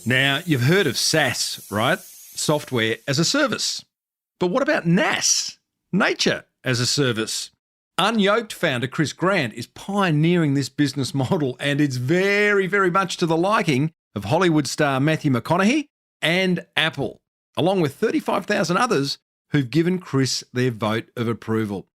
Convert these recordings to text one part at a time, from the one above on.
Now, you've heard of SaaS, right? Software as a service. But what about NAS? Nature as a service. Unyoked founder Chris Grant is pioneering this business model, and it's very, very much to the liking of Hollywood star Matthew McConaughey and Apple, along with 35,000 others who've given Chris their vote of approval.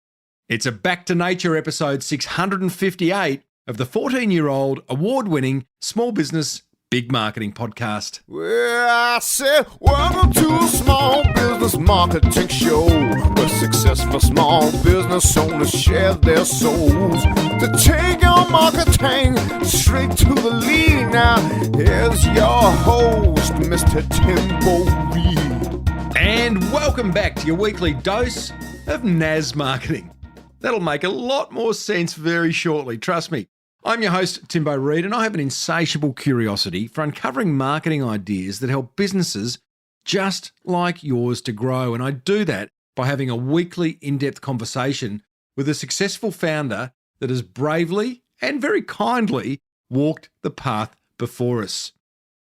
It's a Back to Nature episode 658 of the 14-year-old award-winning small business big marketing podcast. Well, I said, welcome to a small business marketing show where successful small business owners share their souls to take your marketing straight to the lead. Now, here's your host, Mr. Timbo Reid. And welcome back to your weekly dose of NAS marketing. That'll make a lot more sense very shortly, trust me. I'm your host, Timbo Reid, and I have an insatiable curiosity for uncovering marketing ideas that help businesses just like yours to grow. And I do that by having a weekly in-depth conversation with a successful founder that has bravely and very kindly walked the path before us.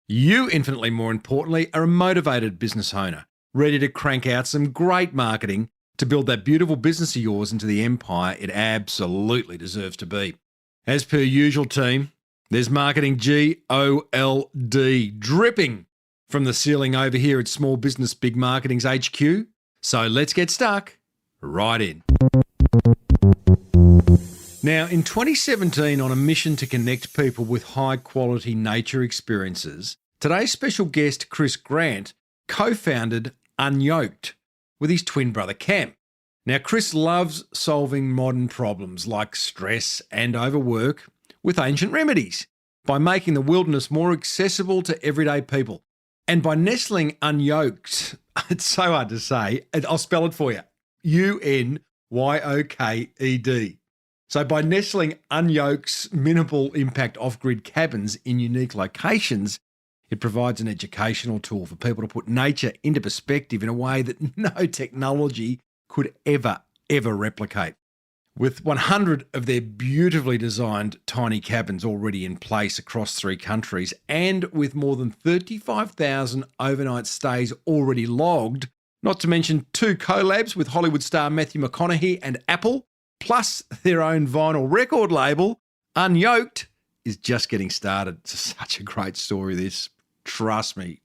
You, infinitely more importantly, are a motivated business owner, ready to crank out some great marketing to build that beautiful business of yours into the empire it absolutely deserves to be. As per usual, team, there's marketing GOLD dripping from the ceiling over here at Small Business Big Marketing's HQ. So let's get stuck right in. Now, in 2017, on a mission to connect people with high-quality nature experiences, today's special guest, Chris Grant, co-founded Unyoked with his twin brother, Cam. Now, Chris loves solving modern problems like stress and overwork with ancient remedies by making the wilderness more accessible to everyday people. And by nestling Unyoked, it's so hard to say, I'll spell it for you, UNYOKED. So by nestling Unyoked's minimal impact off-grid cabins in unique locations, it provides an educational tool for people to put nature into perspective in a way that no technology could ever replicate. With 100 of their beautifully designed tiny cabins already in place across 3 countries, and with more than 35,000 overnight stays already logged, not to mention 2 collabs with Hollywood star Matthew McConaughey and Apple, plus their own vinyl record label, Unyoked is just getting started. It's such a great story, this. Trust me.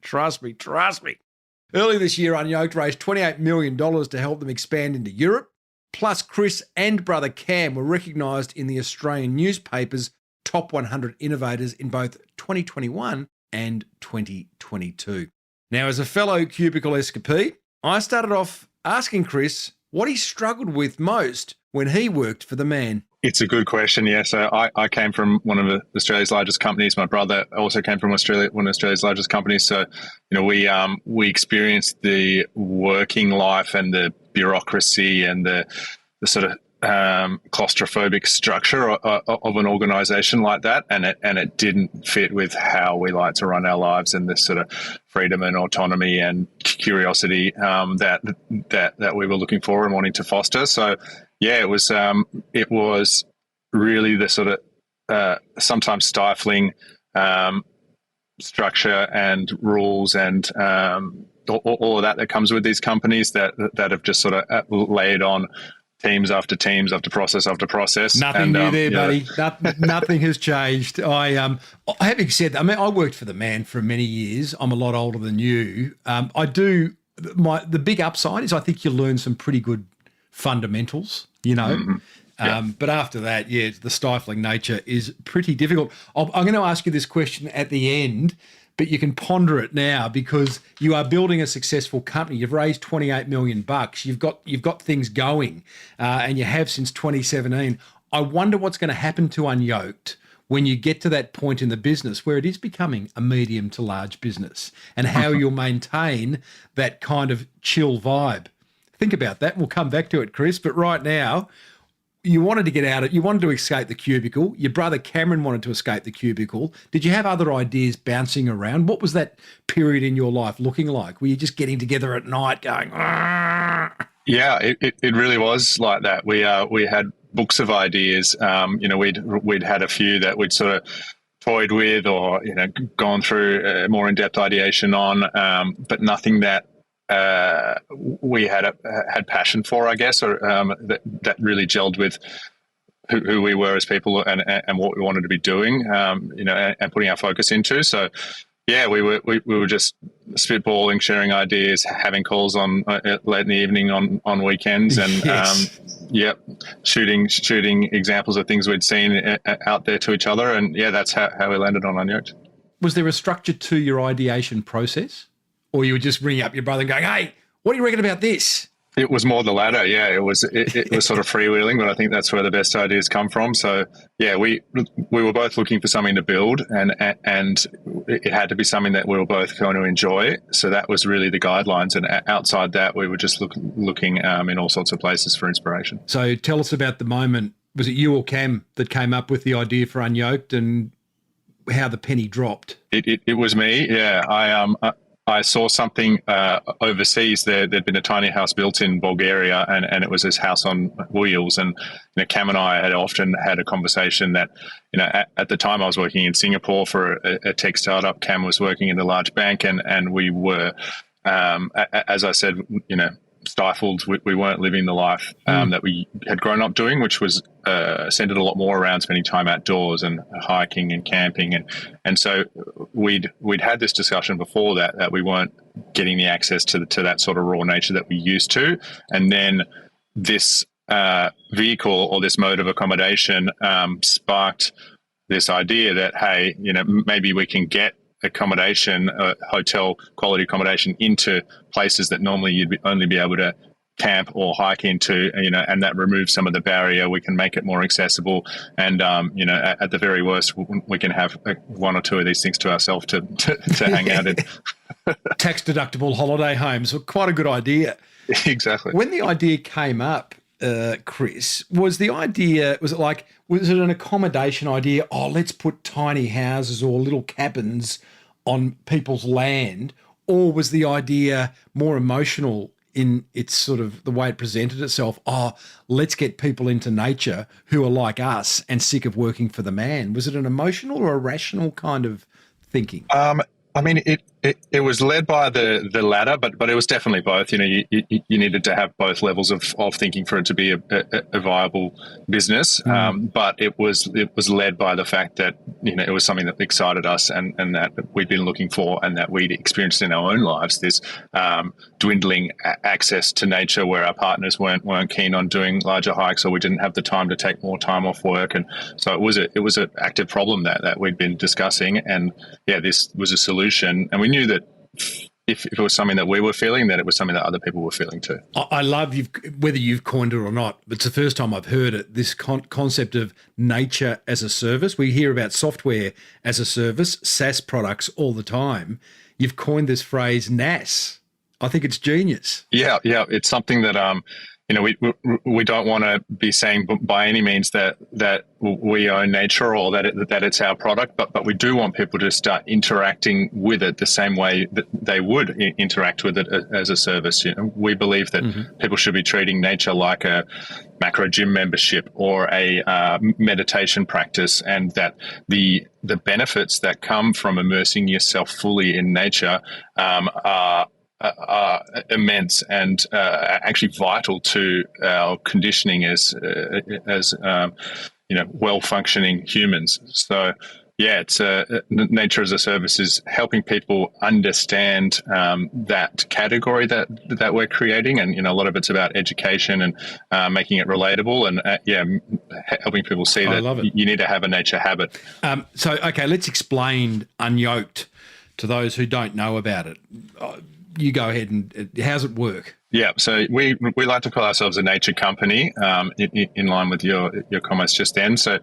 Earlier this year, Unyoked raised $28 million to help them expand into Europe. Plus, Chris and brother Cam were recognised in the Australian newspaper's top 100 innovators in both 2021 and 2022. Now, as a fellow cubicle escapee, I started off asking Chris what he struggled with most when he worked for the man. It's a good question, yeah. So I came from one of Australia's largest companies. My brother also came from one of Australia's largest companies. So, we experienced the working life and the bureaucracy and the sort of claustrophobic structure of an organization like that, and it didn't fit with how we like to run our lives and this sort of freedom and autonomy and curiosity that we were looking for and wanting to foster. So yeah, it was really the sort of sometimes stifling structure and rules and all of that comes with these companies that have just sort of laid on teams after teams after process after process. Nothing new there, buddy. Nothing has changed. Having said that, I worked for the man for many years. I'm a lot older than you. The big upside is I think you learn some pretty good fundamentals, Mm-hmm. Yeah. But after that, the stifling nature is pretty difficult. I'm going to ask you this question at the end, but you can ponder it now because you are building a successful company. You've raised $28 million. You've got things going, and you have since 2017. I wonder what's going to happen to Unyoked when you get to that point in the business where it is becoming a medium to large business, and how you'll maintain that kind of chill vibe. Think about that. We'll come back to it, Chris. But right now, you wanted to get out of it. You wanted to escape the cubicle. Your brother Cameron wanted to escape the cubicle. Did you have other ideas bouncing around? What was that period in your life looking like? Were you just getting together at night going, "Argh"? Yeah, it really was like that. We had books of ideas. We'd had a few that we'd sort of toyed with or gone through more in-depth ideation on, but nothing that we had passion for, I guess, or that really gelled with who we were as people and what we wanted to be doing, and putting our focus into. So, yeah, we were just spitballing, sharing ideas, having calls on late in the evening on weekends, and Yes. shooting examples of things we'd seen out there to each other, and that's how we landed on Unyoked. Was there a structure to your ideation process, or you were just ringing up your brother and going, "Hey, what do you reckon about this?" It was more the latter. Yeah, it was sort of freewheeling, but I think that's where the best ideas come from. So yeah, we were both looking for something to build, and it had to be something that we were both going to enjoy. So that was really the guidelines, and outside that, we were just looking in all sorts of places for inspiration. So tell us about the moment. Was it you or Cam that came up with the idea for Unyoked, and how the penny dropped? It was me. Yeah, I saw something overseas. There'd been a tiny house built in Bulgaria, and it was this house on wheels. And Cam and I had often had a conversation that, at the time I was working in Singapore for a tech startup. Cam was working in a large bank, and we were, as I said, stifled. We weren't living the life that we had grown up doing, which was centered a lot more around spending time outdoors and hiking and camping, and so we'd had this discussion before that we weren't getting the access to that sort of raw nature that we used to, and then this vehicle or this mode of accommodation sparked this idea that, hey, maybe we can get accommodation, hotel quality accommodation, into places that normally you'd only be able to camp or hike into, and that removes some of the barrier. We can make it more accessible, and at the very worst, we can have one or two of these things to ourselves to hang out in. Tax deductible holiday homes were quite a good idea. Exactly. When the idea came up, Chris, was it an accommodation idea? Oh, let's put tiny houses or little cabins on people's land, or was the idea more emotional in its sort of the way it presented itself? Oh, let's get people into nature who are like us and sick of working for the man. Was it an emotional or a rational kind of thinking? I mean, it was led by the latter, but it was definitely both. You needed to have both levels of thinking for it to be a viable business. But it was led by the fact that it was something that excited us, and that we'd been looking for, and that we'd experienced in our own lives, this dwindling access to nature, where our partners weren't keen on doing larger hikes, or we didn't have the time to take more time off work, and so it was an active problem that we'd been discussing, and this was a solution. And we knew that if it was something that we were feeling, that it was something that other people were feeling too. I love whether you've coined it or not, but it's the first time I've heard it, this concept of nature as a service. We hear about software as a service, SaaS products, all the time. You've coined this phrase NAS. I think it's genius. Yeah. It's something that we don't want to be saying by any means that we own nature, or that it's our product, but we do want people to start interacting with it the same way that they would interact with it as a service. We believe that people should be treating nature like a macro gym membership or a meditation practice, and that the benefits that come from immersing yourself fully in nature are immense, and actually vital to our conditioning as well-functioning humans. So it's nature as a service is helping people understand that category that we're creating, and a lot of it's about education and making it relatable, and helping people see that you need to have a nature habit. Okay, let's explain Unyoked to those who don't know about it. You go ahead, and how's it work? Yeah, so we like to call ourselves a nature company, in line with your comments just then. So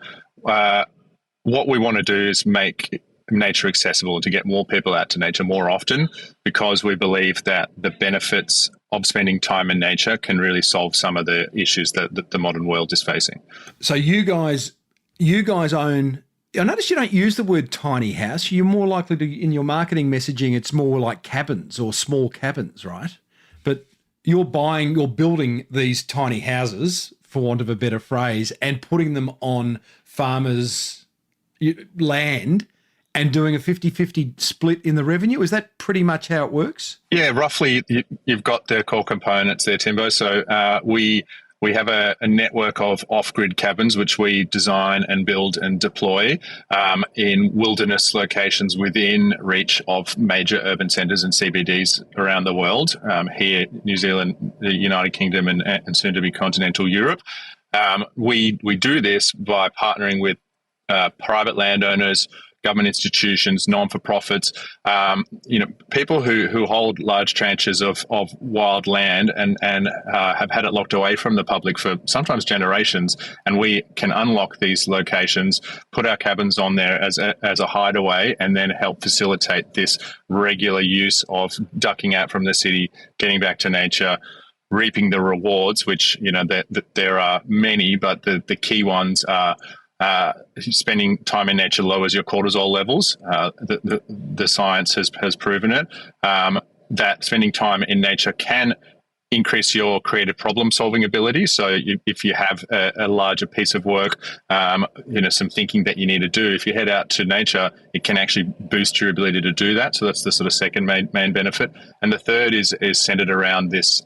what we want to do is make nature accessible, to get more people out to nature more often, because we believe that the benefits of spending time in nature can really solve some of the issues that the modern world is facing. So you guys own... I notice you don't use the word tiny house. You're more likely to, in your marketing messaging, it's more like cabins or small cabins, right? But you're building these tiny houses, for want of a better phrase, and putting them on farmers' land and doing a 50-50 split in the revenue? Is that pretty much how it works? Yeah, roughly. You've got the core components there, Timbo. So we have a network of off-grid cabins, which we design and build and deploy in wilderness locations within reach of major urban centres and CBDs around the world. Here, New Zealand, the United Kingdom, and soon to be continental Europe. We do this by partnering with private landowners, government institutions, non-for-profits, people who hold large tranches of wild land and have had it locked away from the public for sometimes generations. And we can unlock these locations, put our cabins on there as a hideaway, and then help facilitate this regular use of ducking out from the city, getting back to nature, reaping the rewards, which, there are many, but the key ones are spending time in nature lowers your cortisol levels. The science has proven it. That spending time in nature can increase your creative problem-solving ability. So if you have a larger piece of work, some thinking that you need to do, if you head out to nature, it can actually boost your ability to do that. So that's the sort of second main benefit. And the third is centered around this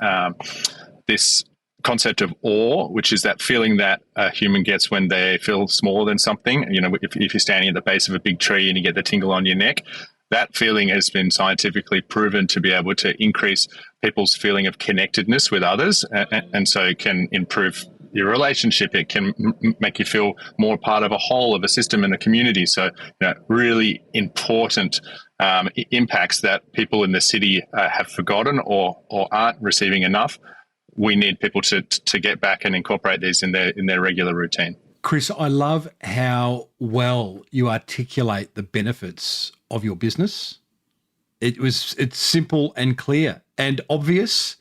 concept of awe, which is that feeling that a human gets when they feel smaller than something. If you're standing at the base of a big tree and you get the tingle on your neck, that feeling has been scientifically proven to be able to increase people's feeling of connectedness with others, and so it can improve your relationship. It can make you feel more part of a whole, of a system and a community. So, really important impacts that people in the city have forgotten or aren't receiving enough. We need people to get back and incorporate these in their regular routine. Chris, I love how well you articulate the benefits of your business. It's simple and clear and obvious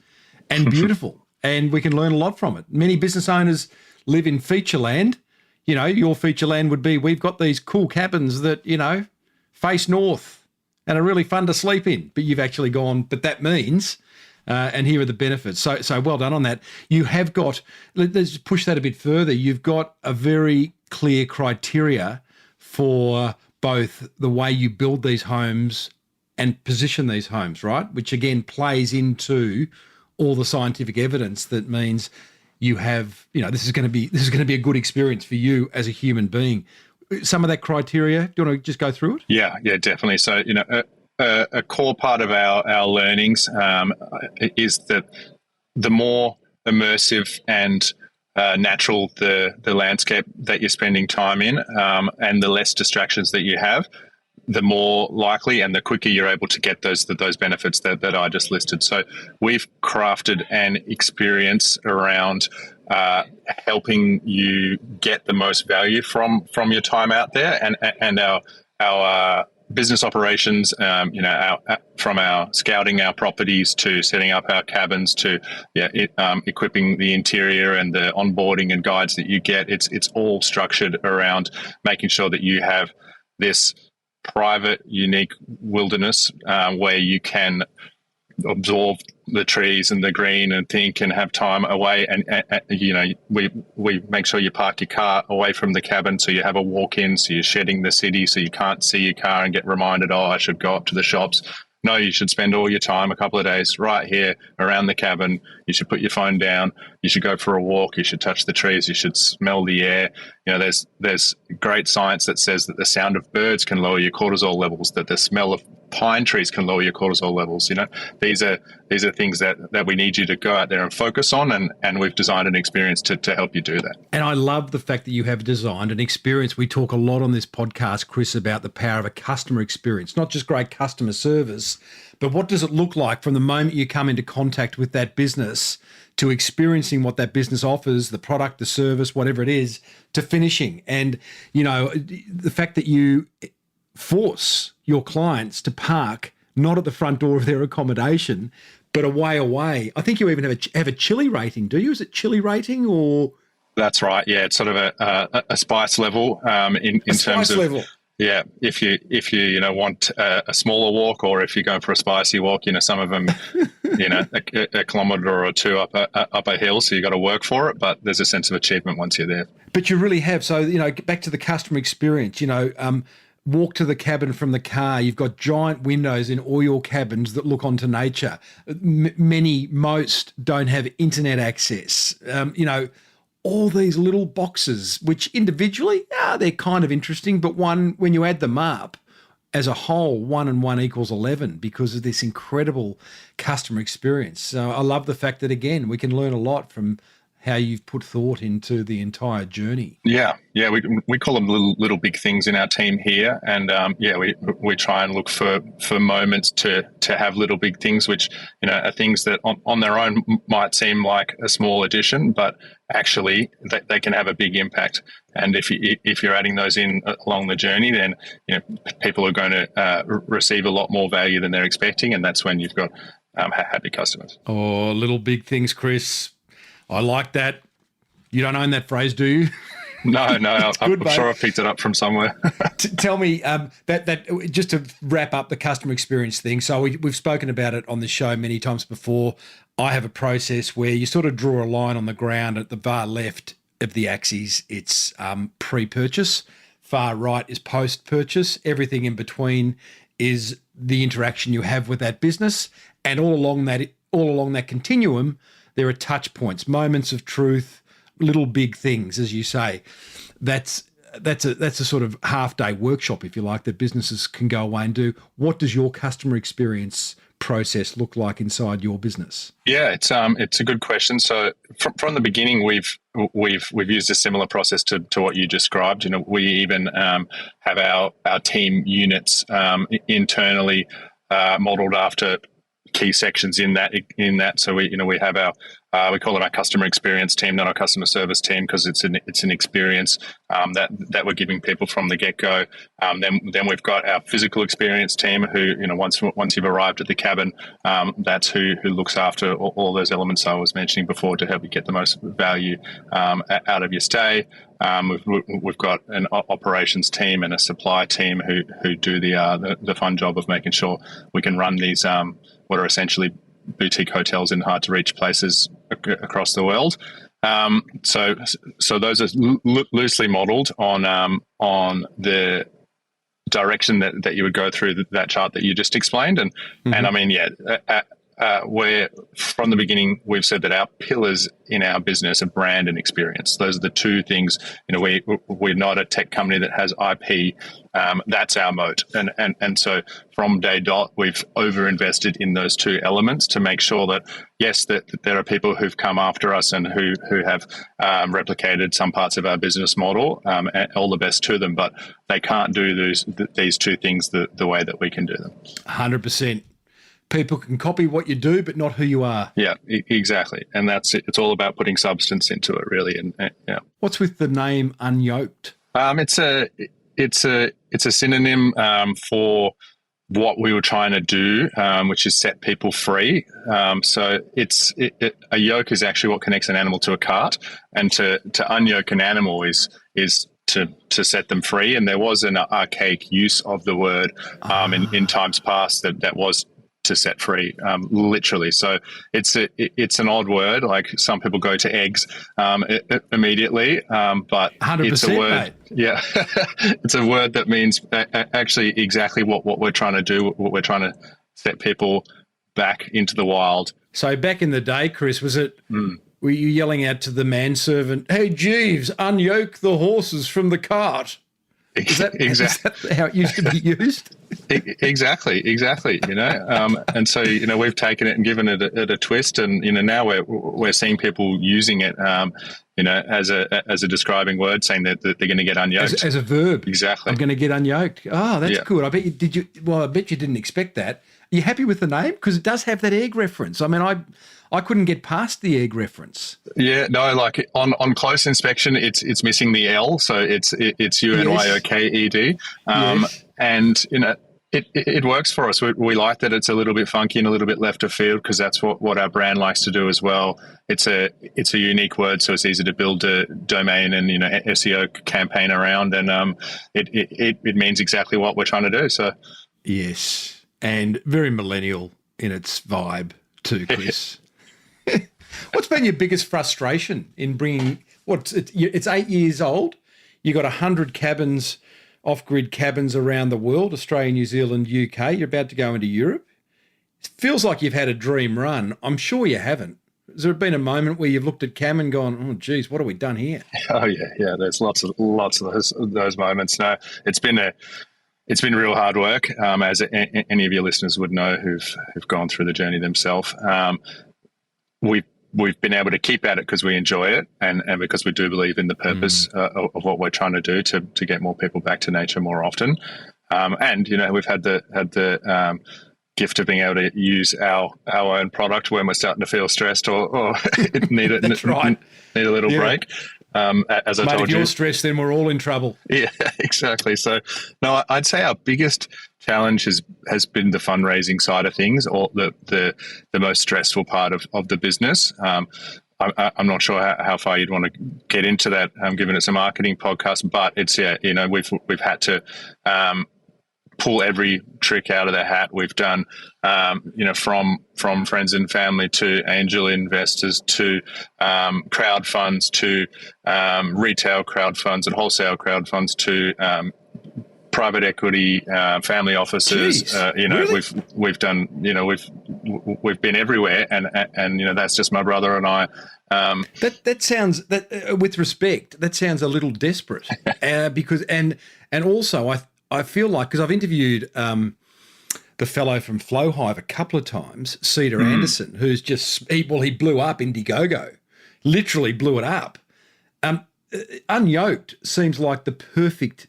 and beautiful, and we can learn a lot from it. Many business owners live in feature land. Your feature land would be, we've got these cool cabins that, face north and are really fun to sleep in, but you've actually gone, but that means... and here are the benefits. So well done on that. You have got, let's push that a bit further. You've got a very clear criteria for both the way you build these homes and position these homes, right? Which again plays into all the scientific evidence that means you have, this is going to be a good experience for you as a human being. Some of that criteria, do you want to just go through it? Yeah, definitely. So, a core part of our learnings is that the more immersive and natural the landscape that you're spending time in, and the less distractions that you have, the more likely and the quicker you're able to get those benefits that I just listed. So we've crafted an experience around helping you get the most value from your time out there, and our business operations, from our scouting our properties to setting up our cabins to equipping the interior and the onboarding and guides that you get. It's all structured around making sure that you have this private, unique wilderness where you can absorb the trees and the green and think and have time away. And we make sure you park your car away from the cabin so you have a walk-in, so you're shedding the city so you can't see your car and get reminded, I should go up to the shops. No, you should spend all your time, a couple of days, right here around the cabin. You should put your phone down. You should go for a walk. You should touch the trees. You should smell the air. There's great science that says that the sound of birds can lower your cortisol levels, that the smell of pine trees can lower your cortisol levels. These are things that we need you to go out there and focus on, and we've designed an experience to help you do that. And I love the fact that you have designed an experience. We talk a lot on this podcast, Chris, about the power of a customer experience, not just great customer service, but what does it look like from the moment you come into contact with that business to experiencing what that business offers, the product, the service, whatever it is, to finishing. And, the fact that you force your clients to park not at the front door of their accommodation, but away. I think you even have a chili rating, do you? Is it chili rating or? That's right. Yeah, it's sort of a spice level in terms of level. Yeah, if you want a smaller walk, or if you're going for a spicy walk, some of them, a kilometre or two up a hill, so you got to work for it. But there's a sense of achievement once you're there. But you really have. So back to the customer experience. walk to the cabin from the car. You've got giant windows in all your cabins that look onto nature. Most don't have internet access. All these little boxes, which individually, they're kind of interesting, but when you add them up as a whole, 1 and 1 equals 11 because of this incredible customer experience. So I love the fact that, again, we can learn a lot from how you've put thought into the entire journey. Yeah, we call them little big things in our team here, and we try and look for moments to have little big things, which are things that on their own might seem like a small addition, but actually they can have a big impact. And if you're adding those in along the journey, then people are going to receive a lot more value than they're expecting, and that's when you've got happy customers. Oh, little big things, Chris. I like that. You don't own that phrase, do you? No, I'm sure I picked it up from somewhere. Tell me that just to wrap up the customer experience thing. So we've spoken about it on the show many times before. I have a process where you sort of draw a line on the ground at the far left of the axis. It's pre-purchase. Far right is post-purchase. Everything in between is the interaction you have with that business, and all along that continuum, there are touch points, moments of truth, little big things, as you say. That's a sort of half-day workshop, if you like, that businesses can go away and do. What does your customer experience process look like inside your business? Yeah, it's a good question. So from the beginning, we've used a similar process to what you described. We even have our team units internally modeled after key sections in that. So we have our we call it our customer experience team, not our customer service team, because it's an experience that we're giving people from the get-go. Then we've got our physical experience team who, once you've arrived at the cabin, that's who looks after all those elements I was mentioning before to help you get the most value out of your stay. We've got an operations team and a supply team who do the fun job of making sure we can run these what are essentially boutique hotels in hard to reach places across the world. So those are loosely modelled on the direction that you would go through that chart that you just explained, and I mean, where from the beginning we've said that our pillars in our business are brand and experience. Those are the two things. We're not a tech company that has IP. That's our moat, and so from day dot we've over-invested in those two elements to make sure that yes, that there are people who've come after us and who have replicated some parts of our business model, and all the best to them, but they can't do these two things the way that we can do them. 100%. People can copy what you do, but not who you are. Yeah, exactly. And that's it. It's all about putting substance into it, really. And yeah. What's with the name Unyoked? It's a synonym for what we were trying to do, which is set people free. So a yoke is actually what connects an animal to a cart, and to unyoke an animal is to set them free. And there was an archaic use of the word in times past that was to set free, literally. So it's an odd word. Like some people go to eggs immediately, but 100%, it's a word. Mate. Yeah, it's a word that means actually exactly what we're trying to do. What we're trying to set people back into the wild. So back in the day, Chris, was it? Were you yelling out to the manservant, "Hey Jeeves, unyoke the horses from the cart"? Is that how it used to be used? Exactly. And so we've taken it and given it a twist, and now we're seeing people using it, as a describing word, saying that they're going to get unyoked as a verb. Exactly. I'm going to get unyoked. Oh, that's good. I bet you did. I bet you didn't expect that. Are you happy with the name? Because it does have that egg reference. I mean, I couldn't get past the egg reference. Yeah, no, like on close inspection, it's missing the L, so it's UNYOKED, Yes. And it works for us. We like that it's a little bit funky and a little bit left of field, because that's what our brand likes to do as well. It's a unique word, so it's easy to build a domain and SEO campaign around, and it means exactly what we're trying to do. So yes, and very millennial in its vibe too, Chris. What's been your biggest frustration in bringing? It's 8 years old. You got 100 cabins off-grid cabins around the world, Australia, New Zealand, UK. You're about to go into Europe. It feels like you've had a dream run. I'm sure you haven't. Has there been a moment where you've looked at Cam and gone, "Oh, geez, what have we done here?" Oh yeah. There's lots of those moments. No, it's been real hard work, as any of your listeners would know who've gone through the journey themselves. We've been able to keep at it because we enjoy it, and because we do believe in the purpose of what we're trying to do to get more people back to nature more often. And we've had the gift of being able to use our own product when we're starting to feel stressed or need a little break. As I told if you, you're stressed, then we're all in trouble. Yeah, exactly. So, no, I'd say our biggest challenge has been the fundraising side of things, or the most stressful part of the business. I'm not sure how far you'd want to get into that, given it's a marketing podcast, but it's we've had to pull every trick out of the hat. We've done, from friends and family to angel investors to crowd funds to retail crowd funds and wholesale crowd funds to private equity, family offices. Jeez, really? We've done, we've been everywhere, and that's just my brother and I. That sounds, with respect, that sounds a little desperate, because also I feel like, because I've interviewed the fellow from Flow Hive a couple of times, Cedar Anderson, who's he blew up Indiegogo, literally blew it up. Unyoked seems like the perfect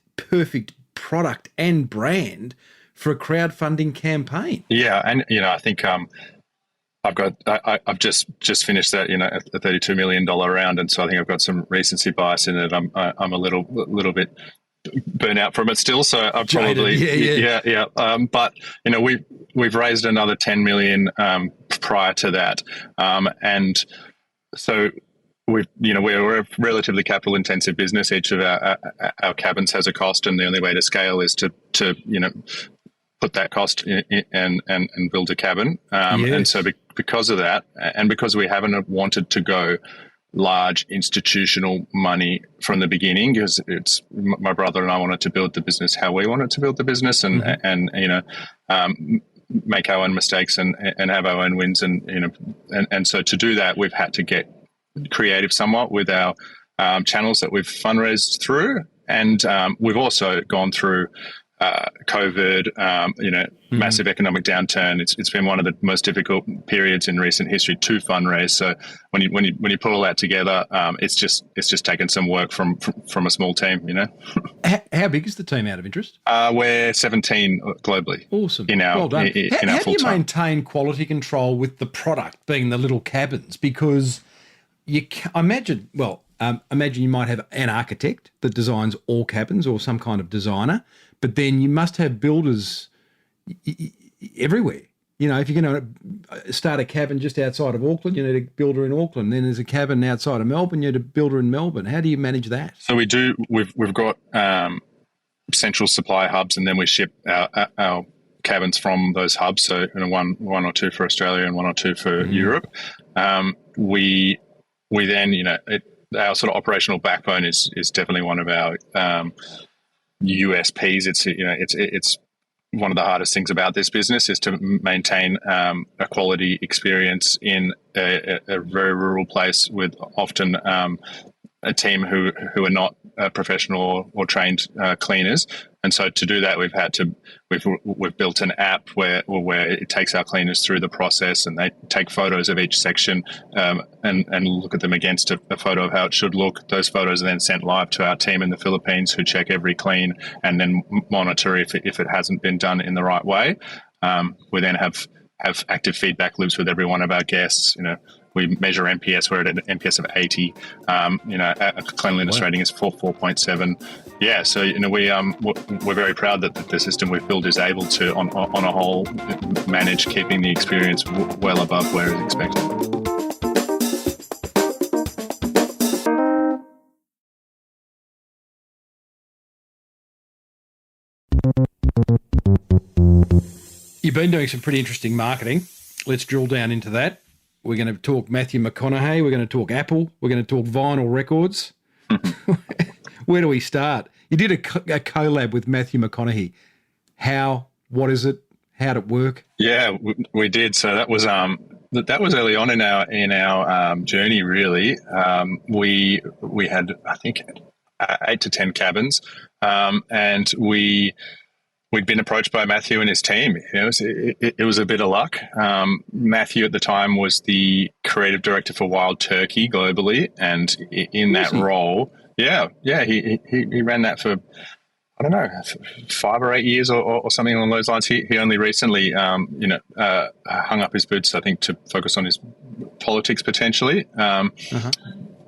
product and brand for a crowdfunding campaign. Yeah, and I think I've just finished that a $32 million round, and so I think I've got some recency bias in it. I'm a little bit burn out from it still, so I probably but we've raised another 10 million prior to that, and so we're a relatively capital intensive business. Each of our cabins has a cost, and the only way to scale is to put that cost in and build a cabin, and so because of that, and because we haven't wanted to go large institutional money from the beginning, because it's my brother and I wanted to build the business how we wanted to build the business, and make our own mistakes and have our own wins, and so to do that, we've had to get creative somewhat with our channels that we've fundraised through, and we've also gone through COVID, massive economic downturn. It's been one of the most difficult periods in recent history to fundraise. So when you put all that together, it's just taken some work from a small team. How big is the team, out of interest? We're 17 globally. Awesome. Well done. How do you full-time. maintain quality control with the product being the little cabins? Because imagine you might have an architect that designs all cabins, or some kind of designer, but then you must have builders everywhere. If you're going to start a cabin just outside of Auckland, you need a builder in Auckland. Then there's a cabin outside of Melbourne, you need a builder in Melbourne. How do you manage that? So we do. We've got central supply hubs, and then we ship our cabins from those hubs. So one or two for Australia and one or two for Europe. We then our sort of operational backbone is definitely one of our USPs. It's one of the hardest things about this business is to maintain a quality experience in a very rural place with often a team who are not professional or trained cleaners. And so to do that, we've built an app where it takes our cleaners through the process, and they take photos of each section and look at them against a photo of how it should look. Those photos are then sent live to our team in the Philippines, who check every clean and then monitor if it hasn't been done in the right way. We then have active feedback loops with every one of our guests. We measure NPS. We're at an NPS of 80. Our cleanliness rating is 4.7. Yeah, so we're very proud that the system we've built is able to, on a whole, manage keeping the experience well above where it's expected. You've been doing some pretty interesting marketing. Let's drill down into that. We're going to talk Matthew McConaughey. We're going to talk Apple. We're going to talk vinyl records. Where do we start? You did a collab with Matthew McConaughey. What is it? How'd it work? Yeah, we did. So that was early on in our journey. Really, we had, I think, 8 to 10 cabins, and we'd been approached by Matthew and his team. It was a bit of luck. Matthew at the time was the creative director for Wild Turkey globally, and in that role, he ran that for, I don't know, 5 or 8 years or something along those lines. He only recently, hung up his boots, I think, to focus on his politics potentially.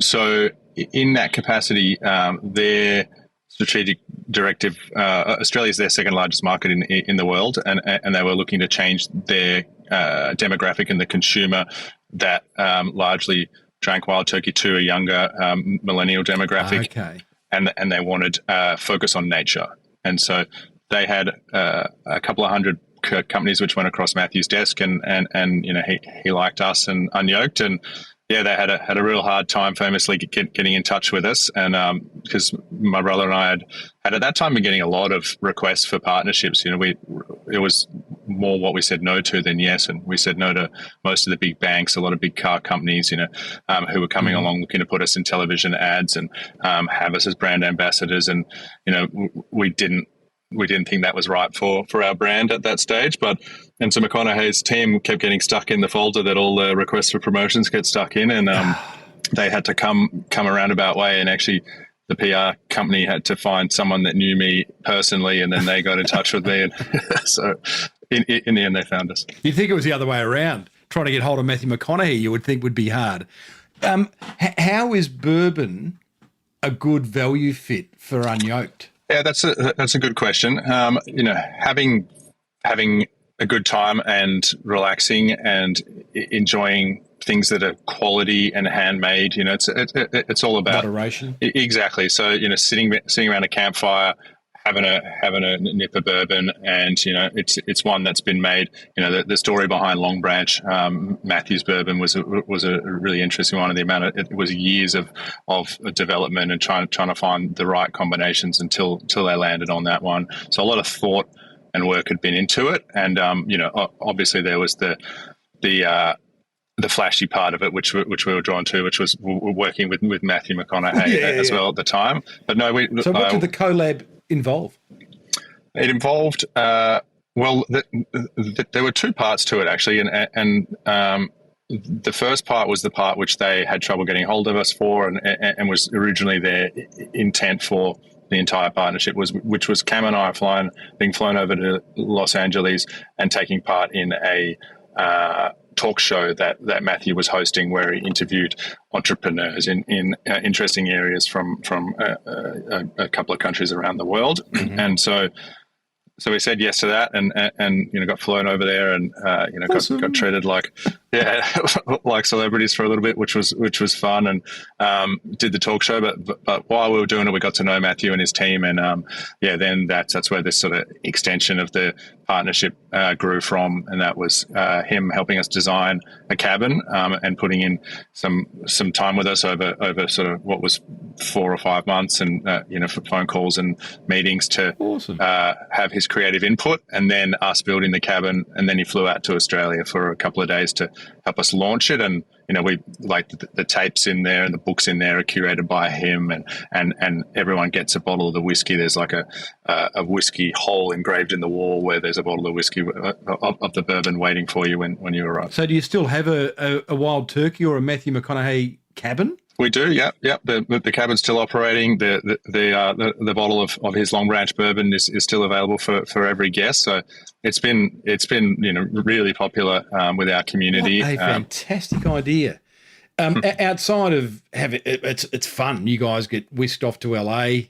So in that capacity, their strategic directive, Australia is their second largest market in the world, and they were looking to change their demographic and the consumer that largely drank Wild Turkey to a younger millennial demographic. Okay. And they wanted focus on nature. And so they had a couple of hundred companies which went across Matthew's desk, and he liked us and Unyoked, and they had a real hard time famously getting in touch with us, and because my brother and I had at that time been getting a lot of requests for partnerships. It was more what we said no to than yes, and we said no to most of the big banks, a lot of big car companies, who were coming along looking to put us in television ads and have us as brand ambassadors, and we didn't think that was right for our brand at that stage. And so McConaughey's team kept getting stuck in the folder that all the requests for promotions get stuck in, and they had to come a roundabout way, and actually the PR company had to find someone that knew me personally, and then they got in touch with me, and so in the end they found us. You'd think it was the other way around. Trying to get hold of Matthew McConaughey, you would think would be hard. How is bourbon a good value fit for Unyoked? Yeah, that's a good question. Having a good time and relaxing and enjoying things that are quality and handmade, it's all about moderation. Exactly. So sitting around a campfire, having a nip of bourbon, and it's one that's been made. The story behind Long Branch, Matthew's bourbon was a really interesting one. And the amount of it was years of development and trying to find the right combinations until they landed on that one. So a lot of thought and work had been into it, and obviously there was the flashy part of it, which we were drawn to, which was working with Matthew McConaughey as well at the time. But no, So what did the collab involve? It involved there were 2 parts to it actually, and the first part was the part which they had trouble getting hold of us for, and was originally their intent for the entire partnership, which was Cam and I being flown over to Los Angeles and taking part in a talk show that Matthew was hosting, where he interviewed entrepreneurs in interesting areas from a couple of countries around the world. And so we said yes to that, and got flown over there, and awesome. got treated like celebrities for a little bit, which was fun, and did the talk show. But while we were doing it, we got to know Matthew and his team, and then that's where this sort of extension of the partnership grew from, and that was him helping us design a cabin and putting in some time with us over sort of what was 4 or 5 months, and for phone calls and meetings to awesome. Have his creative input, and then us building the cabin, and then he flew out to Australia for a couple of days to help us launch it. And we like the tapes in there and the books in there are curated by him, and everyone gets a bottle of the whiskey. There's like a whiskey hole engraved in the wall where there's a bottle of whiskey of the bourbon waiting for you when you arrive. So do you still have a Wild Turkey or a Matthew McConaughey cabin? We do, yeah. The cabin's still operating. The bottle of his Long Branch bourbon is still available for every guest. So it's been really popular with our community. What a fantastic idea! Outside of having it's fun. You guys get whisked off to LA.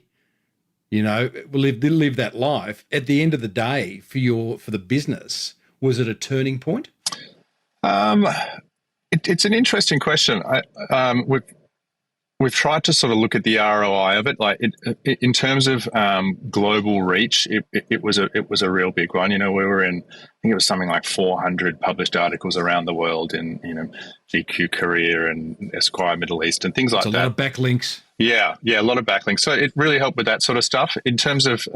Live that life. At the end of the day, for the business, was it a turning point? It's an interesting question. we've tried to sort of look at the ROI of it, like in terms of global reach. It was a real big one. We were in, I think it was something like 400 published articles around the world in GQ Korea and Esquire Middle East and things like that. A lot of backlinks. Yeah, a lot of backlinks. So it really helped with that sort of stuff. In terms of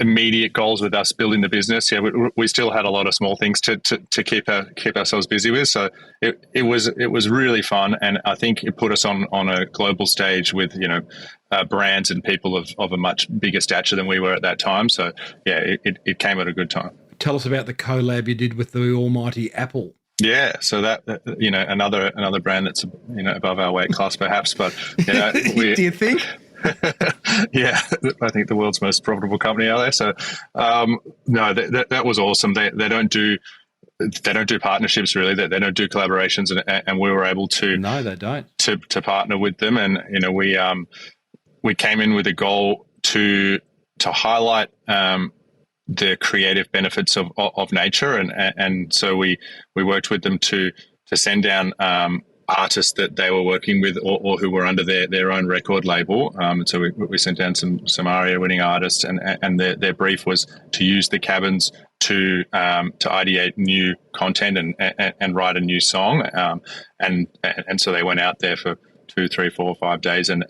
immediate goals with us building the business, we still had a lot of small things to keep ourselves busy with. So it was really fun, and I think it put us on a global stage with brands and people of a much bigger stature than we were at that time. So it came at a good time. Tell us about the collab you did with the almighty Apple. Yeah, so that another brand that's above our weight class perhaps, but do you think? Yeah, I think the world's most profitable company out there. So no, that was awesome. They don't do partnerships really. They don't do collaborations, and we were able to no, they don't to partner with them, and we came in with a goal to highlight the creative benefits of nature, and so we worked with them to send down artists that they were working with or who were under their own record label. So we sent down some ARIA winning artists, and their brief was to use the cabins to ideate new content and write a new song. And so they went out there for 2, 3, 4, 5 days and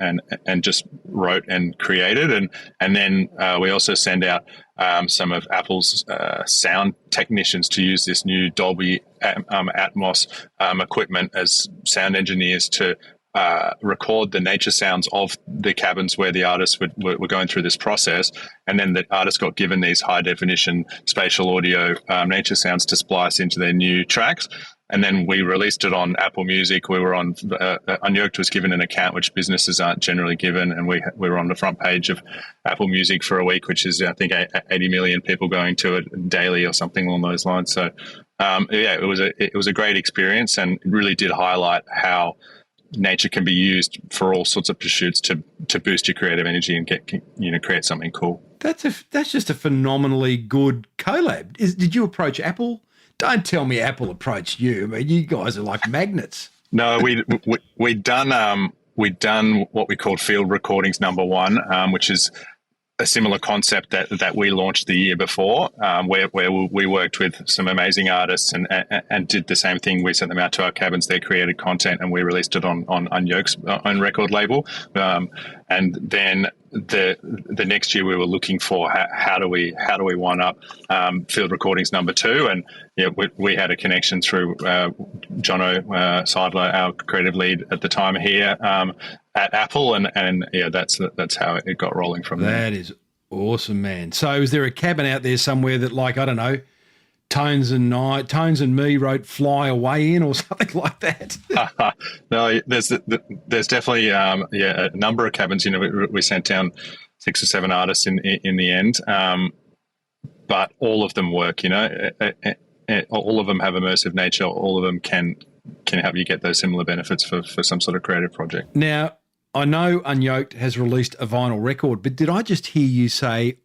just wrote and created. And then we also send out some of Apple's sound technicians to use this new Dolby Atmos equipment as sound engineers to record the nature sounds of the cabins where the artists were going through this process. And then the artists got given these high definition spatial audio nature sounds to splice into their new tracks. And then we released it on Apple Music. We were on Unyoked was given an account which businesses aren't generally given, and we were on the front page of Apple Music for a week, which is I think 80 million people going to it daily or something along those lines. So it was a great experience, and it really did highlight how nature can be used for all sorts of pursuits to boost your creative energy and create something cool. That's just a phenomenally good collab. Did you approach Apple? Don't tell me Apple approached you. I mean, you guys are like magnets. No, we'd done what we called Field Recordings #1, which is a similar concept that we launched the year before, where we worked with some amazing artists and did the same thing. We sent them out to our cabins. They created content, and we released it on Unyoked's own record label. And then the next year we were looking for how do we one up Field Recordings #2, and we had a connection through Jono Seidler, our creative lead at the time here at Apple, and that's how it got rolling from there. That is awesome, man. So is there a cabin out there somewhere that, like, I don't know, Tones and me wrote "Fly Away" in, or something like that? No, there's definitely a number of cabins. We sent down 6 or 7 artists in the end, but all of them work. All of them have immersive nature. All of them can help you get those similar benefits for some sort of creative project. Now, I know Unyoked has released a vinyl record, but did I just hear you say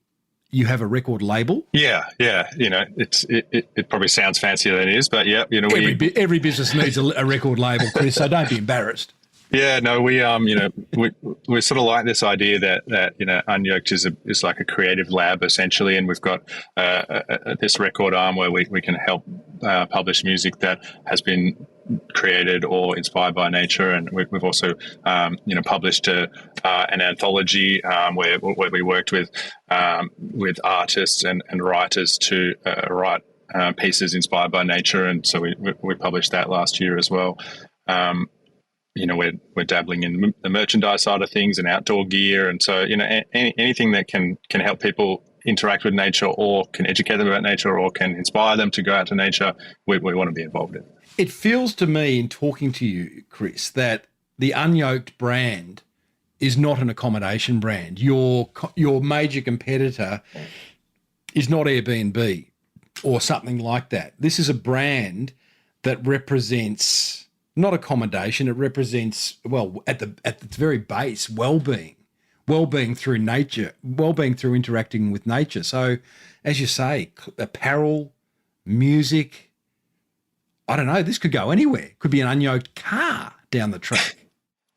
you have a record label? Yeah. It probably sounds fancier than it is, but yeah, every business needs a record label, Chris. So don't be embarrassed. Yeah, no, we sort of like this idea that Unyoked is like a creative lab essentially, and we've got this record arm where we can help publish music that has been created or inspired by nature, and we've also published an anthology where we worked with artists and writers to write pieces inspired by nature, and so we published that last year as well. We're dabbling in the merchandise side of things and outdoor gear, and so anything that can help people interact with nature or can educate them about nature or can inspire them to go out to nature, we want to be involved in. It feels to me, in talking to you, Chris, that the Unyoked brand is not an accommodation brand. Your major competitor is not Airbnb or something like that. This is a brand that represents not accommodation. It represents, well, at the very base, well-being through nature, well-being through interacting with nature. So, as you say, apparel, music, I don't know, this could go anywhere. It could be an Unyoked car down the track.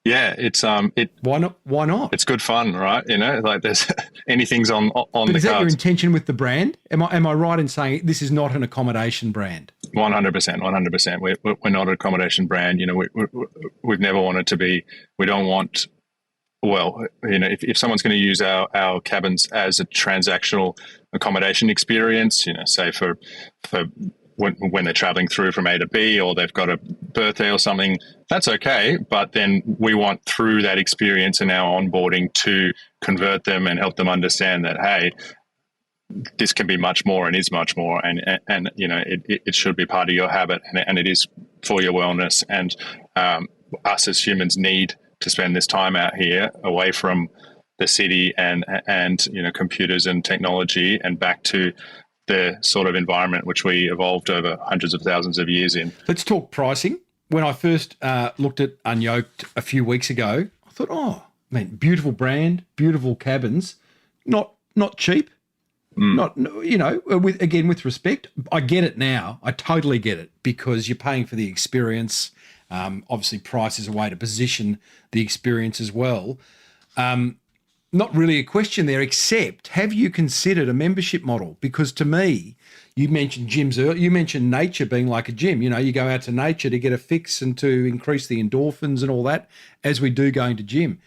Yeah, it's Why not? Why not? it's good fun, right? Like there's anything's on But the is that your cards. intention with the brand? Am I right in saying this is not an accommodation brand? 100%, 100%. We're not an accommodation brand. We've never wanted to be. We don't want. Well, if someone's going to use our cabins as a transactional accommodation experience, say for when they're traveling through from A to B, or they've got a birthday or something, that's okay. But then we want, through that experience and our onboarding, to convert them and help them understand that, hey, this can be much more and is much more, and it should be part of your habit, and it is for your wellness. And us as humans need to spend this time out here, away from the city and computers and technology, and back to the sort of environment which we evolved over hundreds of thousands of years in. Let's talk pricing. When I first looked at Unyoked a few weeks ago, I thought, oh, man, beautiful brand, beautiful cabins, not cheap. Not, with respect. I get it now. I totally get it, because you're paying for the experience. Obviously, price is a way to position the experience as well. Not really a question there, except have you considered a membership model? Because to me, you mentioned gyms earlier. You mentioned nature being like a gym. You go out to nature to get a fix and to increase the endorphins and all that, as we do going to gym.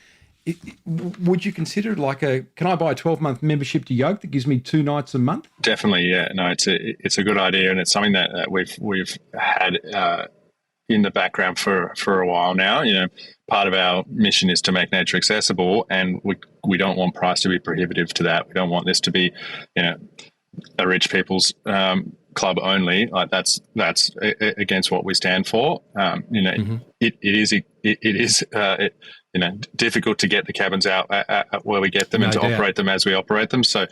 Would you consider can I buy a 12-month membership to Yoke that gives me 2 nights a month? Definitely, yeah. No, it's a good idea, and it's something that we've had in the background for a while now. Part of our mission is to make nature accessible, and we don't want price to be prohibitive to that. We don't want this to be, a rich people's club only. Like that's against what we stand for. It is difficult to get the cabins out at where we get them, and to operate them as we operate them. So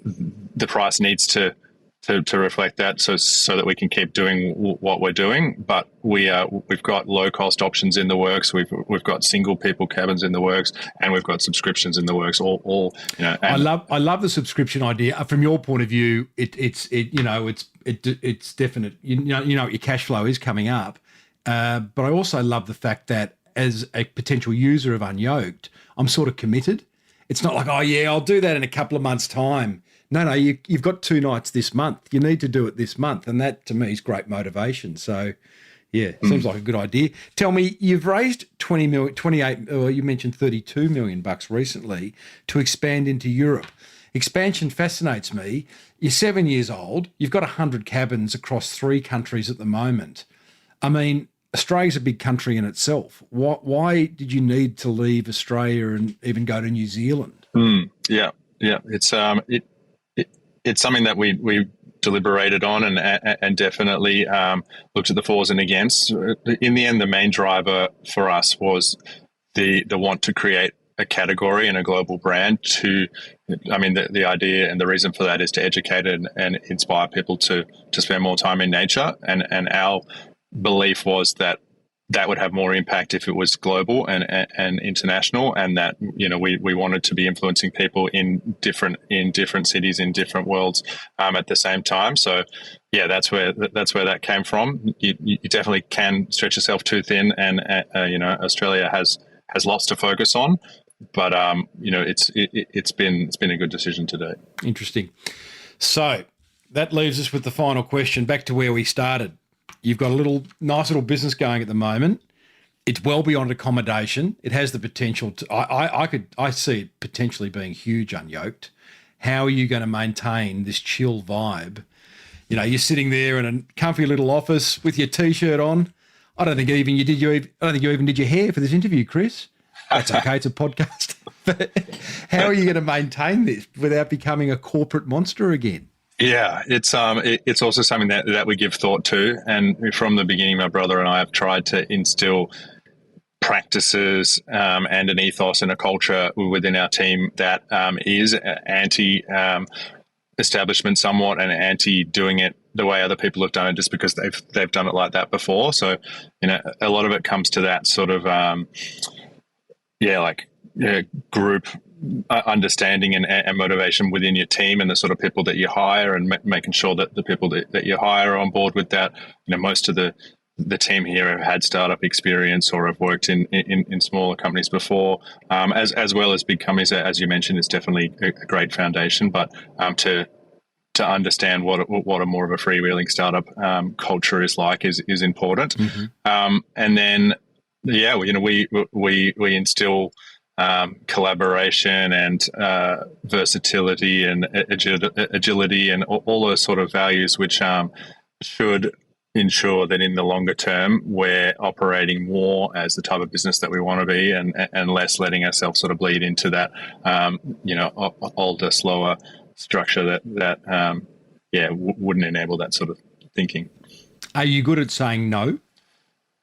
the price needs to reflect that, so that we can keep doing what we're doing. But we've got low cost options in the works. We've got single people cabins in the works, and we've got subscriptions in the works. I love the subscription idea. From your point of view, it's definite. You know what your cash flow is coming up. But I also love the fact that, as a potential user of Unyoked, I'm sort of committed. It's not like, oh yeah, I'll do that in a couple of months' time. No, you've got 2 nights this month. You need to do it this month, and that to me is great motivation. So, yeah, seems like a good idea. Tell me, you've raised 20 million, 28, or you mentioned 32 million bucks recently to expand into Europe. Expansion fascinates me. You're 7 years old. You've got 100 cabins across 3 countries at the moment. I mean, Australia's a big country in itself. Why did you need to leave Australia and even go to New Zealand? Yeah. It's something that we deliberated on and definitely looked at the fors and against. In the end, the main driver for us was the want to create a category and a global brand. The idea and the reason for that is to educate and inspire people to spend more time in nature. And our belief was that would have more impact if it was global and international, and that we wanted to be influencing people in different cities in different worlds at the same time. So yeah, that's where that came from. You definitely can stretch yourself too thin, and Australia has lots to focus on, but it's been a good decision to date. Interesting. So that leaves us with the final question, back to where we started. You've got a nice little business going at the moment. It's well beyond accommodation. It has the potential to. I see it potentially being huge. Unyoked. How are you going to maintain this chill vibe? You're sitting there in a comfy little office with your t-shirt on. I don't think you even did your hair for this interview, Chris. That's okay. It's a podcast. But how are you going to maintain this without becoming a corporate monster again? Yeah, it's also something that we give thought to, and from the beginning, my brother and I have tried to instill practices and an ethos and a culture within our team that is anti-establishment somewhat, and anti doing it the way other people have done it just because they've done it like that before. So a lot of it comes to that sort of group understanding and motivation within your team, and the sort of people that you hire, and making sure that the people that you hire are on board with that. Most of the the team here have had startup experience or have worked in smaller companies before, as well as big companies. As you mentioned, it's definitely a great foundation. But to understand what a more of a freewheeling startup culture is like is important. And then, we instill collaboration and versatility and agility and all those sort of values, which should ensure that in the longer term we're operating more as the type of business that we want to be, and less letting ourselves sort of bleed into that older, slower structure that wouldn't enable that sort of thinking. Are you good at saying no?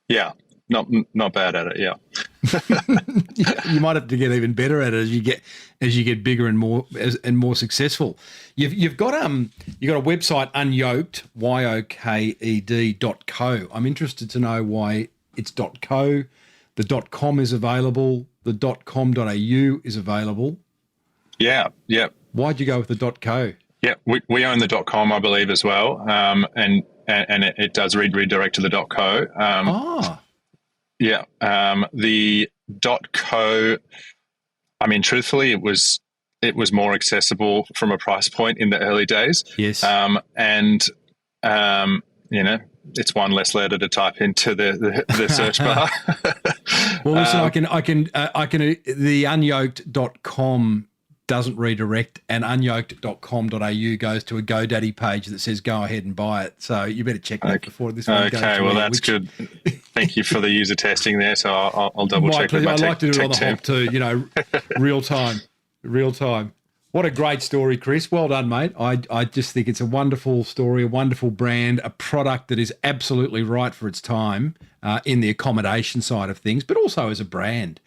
Yeah, not bad at it. Yeah. You might have to get even better at it as you get bigger and more successful. You've got a website, Unyoked, YOKED.co. I'm interested to know why it's .co. The .com is available. The .com.au is available. Yeah. Why'd you go with the .co? Yeah, we own the .com, I believe, as well, and it does redirect to the .co. Yeah, the .co. I mean, truthfully, it was more accessible from a price point in the early days. Yes, it's one less letter to type into the search bar. Well, listen, I can the unyoked.com doesn't redirect, and unyoked.com.au goes to a GoDaddy page that says go ahead and buy it. So you better check that before this one goes. Okay, well, that's good. Thank you for the user testing there. So I'll double check with my I'd like to do it on the team. hop too, real time. What a great story, Chris. Well done, mate. I just think it's a wonderful story, a wonderful brand, a product that is absolutely right for its time in the accommodation side of things, but also as a brand.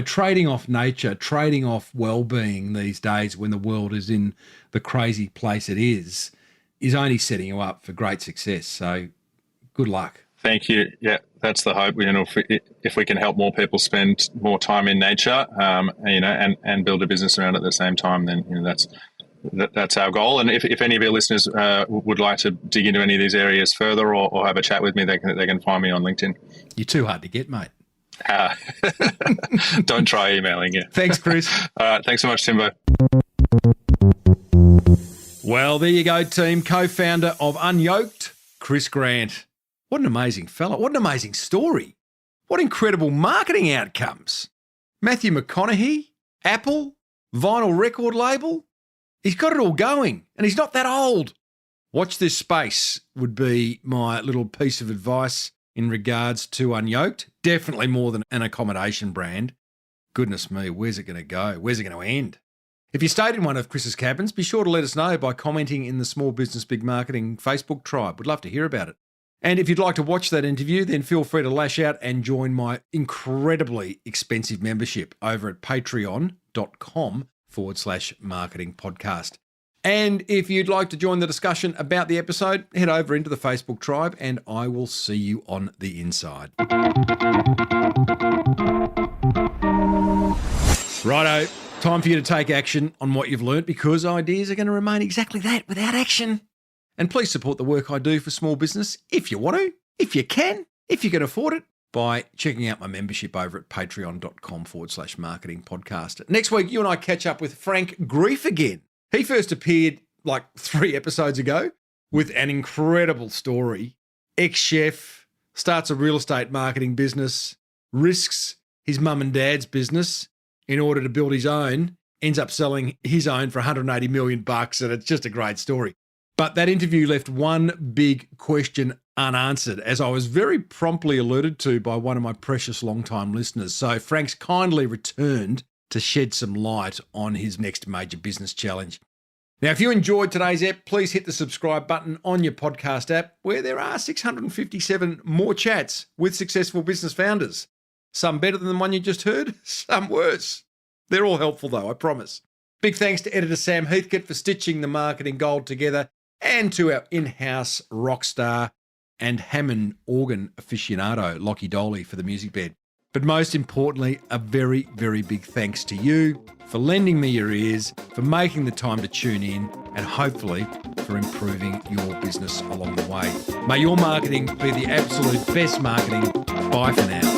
Trading off nature, trading off well-being these days when the world is in the crazy place it is only setting you up for great success. So good luck. Thank you. Yeah, that's the hope. If we can help more people spend more time in nature, and build a business around it at the same time, then that's our goal. And if any of your listeners would like to dig into any of these areas further or have a chat with me, they can find me on LinkedIn. You're too hard to get, mate. Don't try emailing you. Thanks, Chris. All right. Thanks so much, Timbo. Well, there you go, team. Co-founder of Unyoked, Chris Grant. What an amazing fella. What an amazing story. What incredible marketing outcomes. Matthew McConaughey, Apple, vinyl record label. He's got it all going, and he's not that old. Watch this space would be my little piece of advice in regards to Unyoked. Definitely more than an accommodation brand. Goodness me, where's it going to go? Where's it going to end? If you stayed in one of Chris's cabins, be sure to let us know by commenting in the Small Business Big Marketing Facebook tribe. We'd love to hear about it. And if you'd like to watch that interview, then feel free to lash out and join my incredibly expensive membership over at patreon.com/marketing podcast. And if you'd like to join the discussion about the episode, head over into the Facebook tribe and I will see you on the inside. Righto, time for you to take action on what you've learnt, because ideas are going to remain exactly that, without action. And please support the work I do for small business if you want to, if you can, if you can afford it, by checking out my membership over at patreon.com/marketing podcast. Next week, you and I catch up with Frank Grief again. He first appeared like 3 episodes ago with an incredible story. Ex-chef, starts a real estate marketing business, risks his mum and dad's business in order to build his own, ends up selling his own for $180 million, and it's just a great story. But that interview left one big question unanswered, as I was very promptly alluded to by one of my precious long-time listeners. So Frank's kindly returned to shed some light on his next major business challenge. Now, if you enjoyed today's ep, please hit the subscribe button on your podcast app, where there are 657 more chats with successful business founders. Some better than the one you just heard, some worse. They're all helpful though, I promise. Big thanks to editor Sam Heathcote for stitching the marketing gold together, and to our in-house rock star and Hammond organ aficionado, Lockie Doley, for the music bed. But most importantly, a very, very big thanks to you for lending me your ears, for making the time to tune in, and hopefully for improving your business along the way. May your marketing be the absolute best marketing. Bye for now.